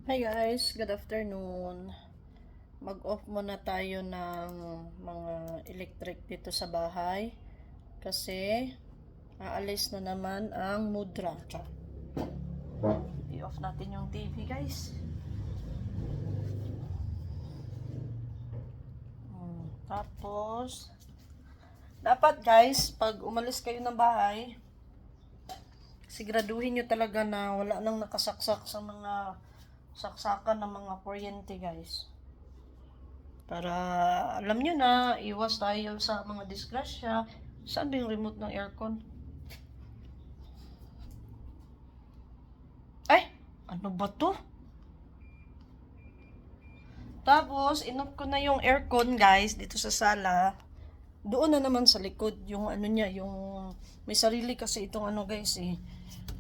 Hi guys, good afternoon. Mag-off muna tayo ng mga electric dito sa bahay kasi aalis na naman ang mudra. I-off natin yung TV guys. Tapos dapat guys, pag umalis kayo ng bahay, siguraduhin nyo talaga na wala nang nakasaksak sa mga saksakan ng mga kuryente guys. Para alam nyo na, iwas tayo sa mga disgrasya. Saan ba yung remote ng aircon? Ay! Ano ba to? Tapos, inoff ko na yung aircon guys dito sa sala. Doon na naman sa likod yung ano niya, yung may sarili kasi itong ano guys eh.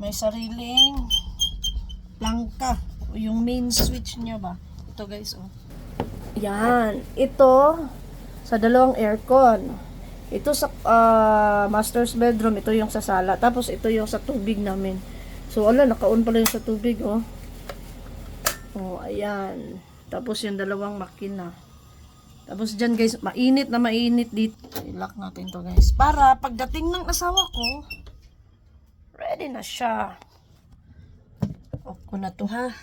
May sariling plangka. Yung main switch niya ba? Ito guys oh. Yan. Ito sa dalawang aircon. Ito sa master's bedroom. Ito yung sa sala. Tapos ito yung sa tubig namin. So, naka-on pala yung sa tubig, oh. Oh, ayan. Tapos yung dalawang makina. Tapos dyan, guys, mainit na mainit dito. I-lock natin to guys. Para pagdating ng asawa ko, ready na siya. Off ko na to, ha.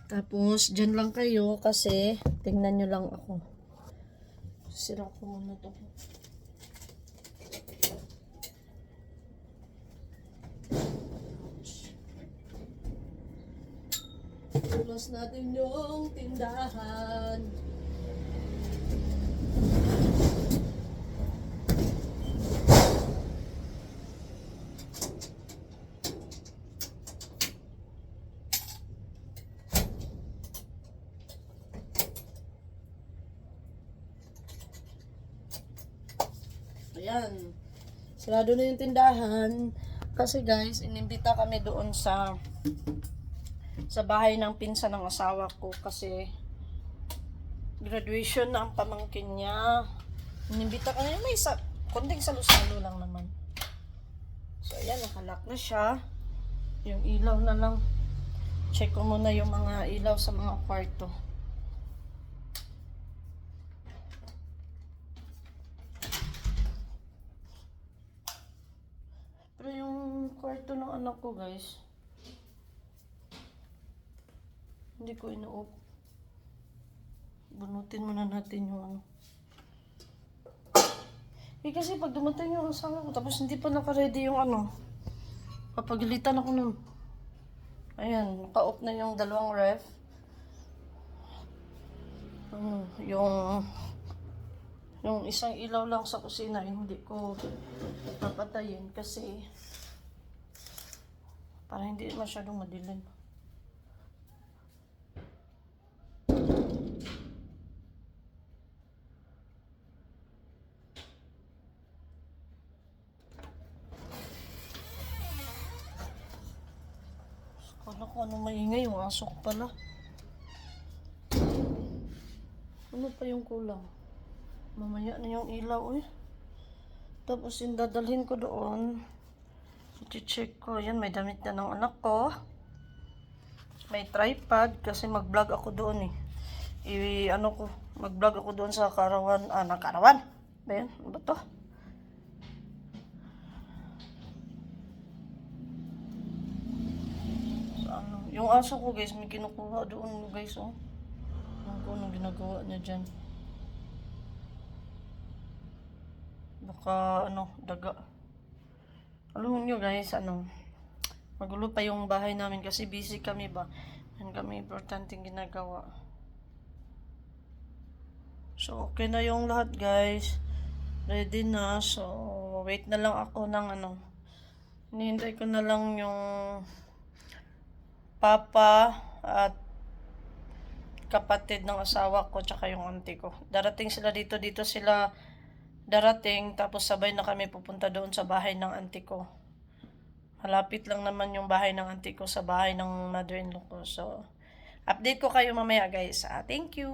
Tapos, dyan lang kayo kasi tingnan nyo lang ako. Sira ko muna to. Close natin yung tindahan. Ayan. Sarado na yung tindahan. Kasi guys, inimbita kami doon sa bahay ng pinsan ng asawa ko kasi graduation na ang pamangkin niya. Inimbita kami, may konting salo-salo lang naman. So ayan, nakalock na siya. Yung ilaw na lang. Check ko muna yung mga ilaw sa mga kwarto. Pero yung kwarto ng anak ko guys, hindi ko ino-off. Bunutin muna natin yung ano. Kasi pag dumating yung asawa ko, tapos hindi pa naka-ready yung ano, papagalitan ako nun. Ayan, naka-off na yung dalawang ref. Yung isang ilaw lang sa kusina, hindi ko papatayin kasi para hindi masyadong madilim. Kala ko ano maingay, yung asok pala. Ano pa yung kulang? Mamaya na yung ilaw eh. Tapos yung dadalhin ko doon, i-check ko. Yan, may damit na ng anak ko. May tripod kasi mag-vlog ako doon eh. Mag-vlog ako doon sa Karawan. Karawan? Ba yan? Ano ba to? Yung aso ko guys, may kinukuha doon guys oh. Anong ginagawa niya dyan. Baka daga. Alam nyo guys, magulo pa yung bahay namin kasi busy kami ba. Yan kami importanteng ginagawa. So okay na yung lahat guys. Ready na. So wait na lang ako ng hinihintay ko na lang yung papa at kapatid ng asawa ko tsaka yung auntie ko. Darating sila dito sila darating tapos sabay na kami pupunta doon sa bahay ng auntie ko. Malapit lang naman yung bahay ng auntie ko sa bahay ng mother-in-law ko. So update ko kayo mamaya guys. Thank you.